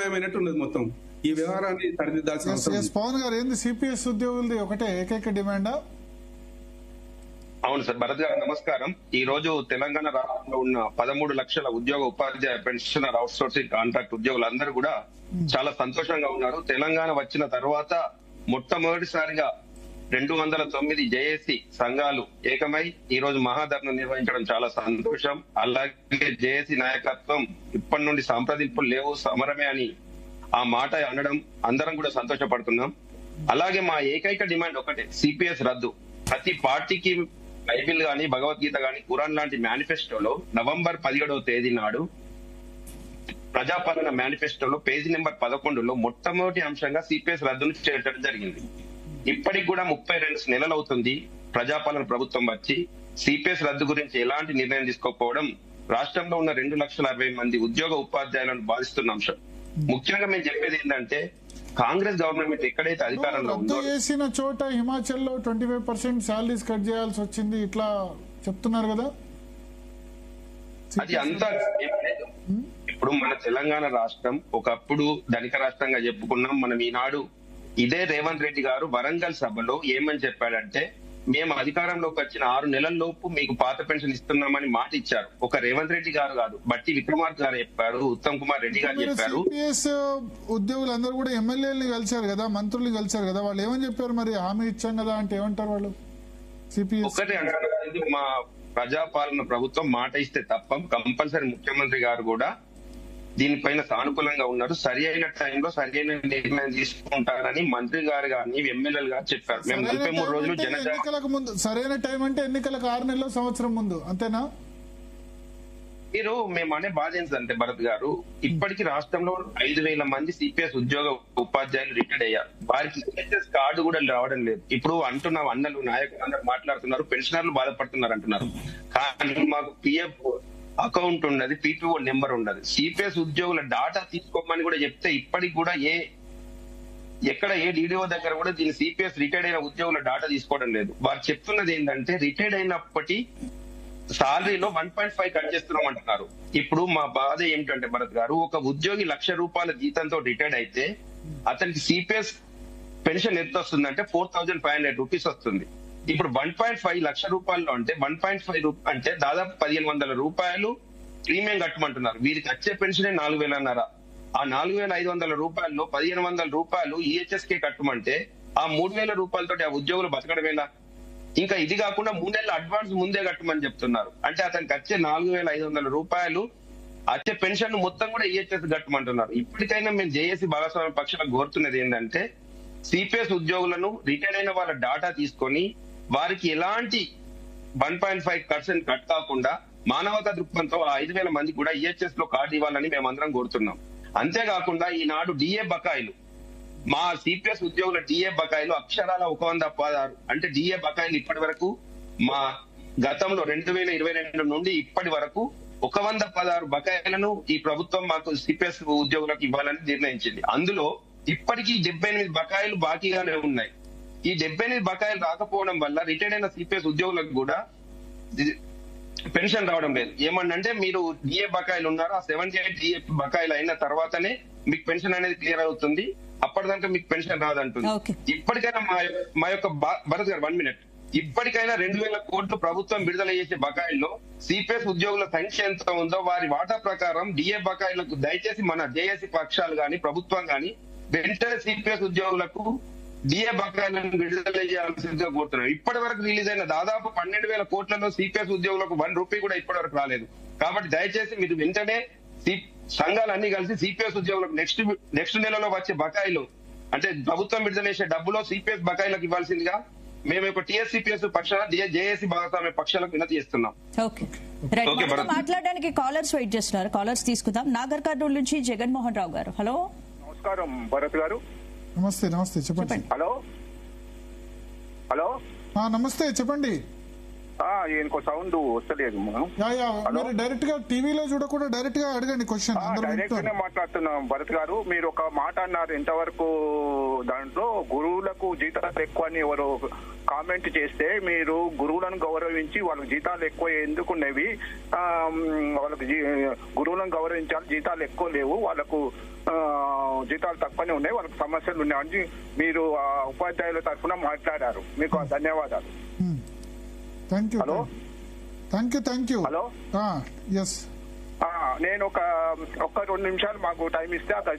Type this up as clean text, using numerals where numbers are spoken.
మాయమైనట్టు ఉన్నది మొత్తం. ఈ వ్యవహారాన్ని సరిదిద్దాల్సిన అవసరం. పవన్ గారు, ఏంది సిపిఎస్ ఉద్యోగులది ఒకటే ఏకైక డిమాండా? అవును సార్. భరత్ గారు నమస్కారం. ఈ రోజు తెలంగాణ రాష్ట్రంలో ఉన్న 13 లక్షల ఉద్యోగ ఉపాధ్యాయ పెన్షనర్ అవుట్ సోర్సింగ్ కాంట్రాక్ట్ ఉద్యోగులందరూ కూడా చాలా సంతోషంగా ఉన్నారు. తెలంగాణ వచ్చిన తర్వాత మొట్టమొదటిసారిగా 209 జేఏసీ సంఘాలు ఏకమై ఈ రోజు మహాధర్నా నిర్వహించడం చాలా సంతోషం. అలాగే జేఏసీ నాయకత్వం ఇప్పటి నుండి సంప్రదింపులు లేవు, సమరమే అని ఆ మాట అనడం అందరం కూడా సంతోషపడుతున్నాం. అలాగే మా ఏకైక డిమాండ్ ఒకటే, సిపిఎస్ రద్దు. ప్రతి పార్టీకి బైబిల్ గాని, భగవద్గీత గాని, ఖురాన్ లాంటి మేనిఫెస్టోలో నవంబర్ 17వ తేదీ నాడు ప్రజాపాలన మేనిఫెస్టోలో పేజీ నెంబర్ 11లో మొట్టమొదటి అంశంగా సిపిఎస్ రద్దును చేర్చడం జరిగింది. ఇప్పటికి కూడా 32 నెలలు అవుతుంది ప్రజాపాలన ప్రభుత్వం వచ్చి. సిపిఎస్ రద్దు గురించి ఎలాంటి నిర్ణయం తీసుకోకపోవడం రాష్ట్రంలో ఉన్న 2,60,000 ఉద్యోగ ఉపాధ్యాయులను బాధిస్తున్న అంశం. ముఖ్యంగా మేము చెప్పేది ఏంటంటే, కాంగ్రెస్ గవర్నమెంట్ ఎక్కడైతే అధికారంలో ఉందో చేసిన చోట హిమాచల్ లో 25% శాలరీస్ కట్ చేయాల్సి వచ్చింది, ఇట్లా చెప్తున్నారు కదా. అది అంతా ఇప్పుడు మన తెలంగాణ రాష్ట్రం ఒకప్పుడు ధనిక రాష్ట్రంగా చెప్పుకున్నాం. మనం ఈనాడు ఇదే రేవంత్ రెడ్డి గారు వరంగల్ సభలో ఏమని చెప్పాడంటే, మేము అధికారంలోకి వచ్చిన 6 నెలల్లోపు మీకు పాత పెన్షన్ ఇస్తున్నామని మాట ఇచ్చారు. ఒక రేవంత్ రెడ్డి గారు కాదు, బట్టి విక్రమార్క గారు చెప్పారు, ఉత్తమ్ కుమార్ రెడ్డి గారు చెప్పారు. సిపిఎస్ ఉద్యోగులందరూ కూడా ఎమ్మెల్యేలని కలిశారు కదా, మంత్రులు కలిశారు కదా, వాళ్ళు ఏమని చెప్పారు మరి? హామీ ఇచ్చాం కదా అంటే ఏమంటారు వాళ్ళు? సిపిఎస్ ఒకటే అంటారు, ఇది మా ప్రజాపాలన ప్రభుత్వం మాట ఇస్తే తప్ప కంపల్సరీ ముఖ్యమంత్రి గారు కూడా దీనిపైన సానుకూలంగా ఉన్నారు. సరి అయిన టైంలో సరి అయిన నిర్ణయం తీసుకుంటారని మంత్రి గారు కానీ ఎమ్మెల్యేలు గారు చెప్పారు. మేము 33 రోజులు ఎన్నికలకు ముందు సరైన టైం అంటే ఎన్నికలకు 6 నెలలు, సంవత్సరం ముందు, అంతేనా? మీరు మేము అనే బాధ ఏంటంటే భరత్ గారు, ఇప్పటికీ రాష్ట్రంలో 5,000 మంది సిపిఎస్ ఉద్యోగ ఉపాధ్యాయులు రిటైర్డ్ అయ్యారు. వారికి సిపిఎస్ కార్డు కూడా రావడం లేదు. ఇప్పుడు అంటున్నాం, అన్నలు నాయకులు అందరూ మాట్లాడుతున్నారు, పెన్షనర్లు బాధపడుతున్నారు అంటున్నారు. కానీ మాకు పిఎఫ్ అకౌంట్ ఉన్నది, పీపీఓ నెంబర్ ఉన్నది. సిపిఎస్ ఉద్యోగుల డాటా తీసుకోమని కూడా చెప్తే ఇప్పటికి కూడా ఎక్కడ ఏ డీడీఓ దగ్గర కూడా దీని సిపిఎస్ రిటైర్డ్ అయిన ఉద్యోగుల డాటా తీసుకోవడం లేదు. వారు చెప్తున్నది ఏంటంటే, రిటైర్డ్ అయినప్పటి సాలరీలో 1.5 కట్ చేస్తున్నాం అంటున్నారు. ఇప్పుడు మా బాధ ఏమిటంటే భరత్ గారు, ఒక ఉద్యోగి ₹1,00,000 జీతంతో రిటైర్డ్ అయితే అతనికి సిపిఎస్ పెన్షన్ ఎంత వస్తుందంటే 4,500 రూపీస్ వస్తుంది. ఇప్పుడు 1.5 లక్ష రూపాయలు అంటే 1.5 అంటే దాదాపు 1,500 రూపాయలు ప్రీమియం కట్టమంటున్నారు. వీరికి వచ్చే పెన్షనే 4,000. ఆ 4,500 రూపాయల్లో 1,500 రూపాయలు ఈహెచ్ఎస్కే కట్టమంటే ఆ 3,000 రూపాయలతో ఆ ఉద్యోగులు బతకడమేనా? ఇంకా ఇది కాకుండా 3 నెలల అడ్వాన్స్ ముందే కట్టమని చెప్తున్నారు. అంటే అతనికి వచ్చే 4,500 రూపాయలు వచ్చే పెన్షన్ మొత్తం కూడా ఈహెచ్ఎస్ కట్టమంటున్నారు. ఇప్పటికైనా మేము జేఏసీ భాగస్వామ్య పక్షాలకు కోరుతున్నది ఏంటంటే, సిపిఎస్ ఉద్యోగులను రిటైర్ అయిన వాళ్ళ డాటా తీసుకొని వారికి ఎలాంటి 1.5% కట్ కాకుండా మానవతా దృక్పథంతో ఆ 5,000 మంది కూడా ఈహెచ్ఎస్ లో కార్డు ఇవ్వాలని మేమందరం కోరుతున్నాం. అంతేకాకుండా ఈనాడు డిఏ బకాయిలు, మా సిపిఎస్ ఉద్యోగుల డిఏ బకాయిలు అక్షరాల 116. అంటే డిఏ బకాయిలు ఇప్పటి వరకు మా గతంలో 2022 నుండి ఇప్పటి వరకు 116 బకాయిలను ఈ ప్రభుత్వం మాకు సిపిఎస్ ఉద్యోగులకు ఇవ్వాలని నిర్ణయించింది. అందులో ఇప్పటికీ 78 బకాయిలు బాకీగానే ఉన్నాయి. ఈ 78 బకాయిలు రాకపోవడం వల్ల రిటైర్డ్ అయిన సిపిఎస్ ఉద్యోగులకు కూడా పెన్షన్ రావడం లేదు. ఏమన్నంటే, మీరు డిఏ బకాయిలు ఉన్నారు, ఆ 78 డిఏ బకాయిలు అయిన తర్వాతనే మీకు పెన్షన్ అనేది క్లియర్ అవుతుంది, అప్పటిదాకా మీకు పెన్షన్ రాదంటుంది. ఇప్పటికైనా మా యొక్క భరత్ గారు 1 మినిట్, ఇప్పటికైనా 2,000 కోట్లు ప్రభుత్వం విడుదల చేసే బకాయిల్లో సిపిఎస్ ఉద్యోగుల సంఖ్య ఎంత ఉందో వారి వాటా ప్రకారం డిఏ బకాయిలకు దయచేసి మన జేఏసీ పక్షాలు గాని ప్రభుత్వం గాని వెంటనే సిపిఎస్ ఉద్యోగులకు డిఏ బకాయిలను విడుదల చేయాల్సిందిగా కోరుతున్నాం. ఇప్పటి వరకు రిలీజ్ అయిన దాదాపు 12,000 కోట్లలో సిపిఎస్ ఉద్యోగులకు 1 రూపాయి కూడా ఇప్పటి వరకు రాలేదు. కాబట్టి దయచేసి మీరు వెంటనే సంఘాలన్నీ కలిసి సిపిఎస్ ఉద్యోగులకు నెక్స్ట్ నెలలో వచ్చే బకాయిలు, అంటే ప్రభుత్వం విడుదల చేసే డబ్బులో సిపిఎస్ బకాయిలకు ఇవ్వాల్సిందిగా మేము ఒక టీఎస్సీపీఎస్ పక్షాన జేఏసీ భాగస్వామ్య పక్షాలకు వినతి చేస్తున్నాం. మాట్లాడడానికి కాలర్స్ వెయిట్ చేస్తున్నారు, కాలర్స్ తీసుకుందాం. నాగర్ కర్నూలు నుంచి జగన్మోహన్ రావు గారు. హలో, నమస్కారం భరత్ గారు. నమస్తే. నమస్తే, చెప్పండి. హలో హలో నమస్తే, చెప్పండి. ఇంకో సౌండ్ వస్తలేదు. మీరు డైరెక్ట్ గా టీవీలో చూడకుండా డైరెక్ట్ గా అడగండి క్వశ్చన్. డైరెక్ట్ గానే మాట్లాడుతున్నాం. భరత్ గారు, మీరు ఒక మాట అన్నారు ఇంతవరకు, దాంట్లో గురువులకు జీతాలు ఎక్కువ అని ఎవరు కామెంట్ చేస్తే, మీరు గురువులను గౌరవించి వాళ్ళకి జీతాలు ఎక్కువ ఎందుకున్నవి, వాళ్ళకి గురువులను గౌరవించాలి, జీతాలు ఎక్కువ లేవు, వాళ్ళకు జీతాలు తక్కువనే ఉన్నాయి, వాళ్ళకి సమస్యలు ఉన్నాయని మీరు ఉపాధ్యాయుల తరఫున మాట్లాడారు. మీకు ధన్యవాదాలు. Thank you. Hello, thank you. Hello, yes నేను ఒక 2 నిమిషాలు మాకు టైం ఇస్తే అక్కడ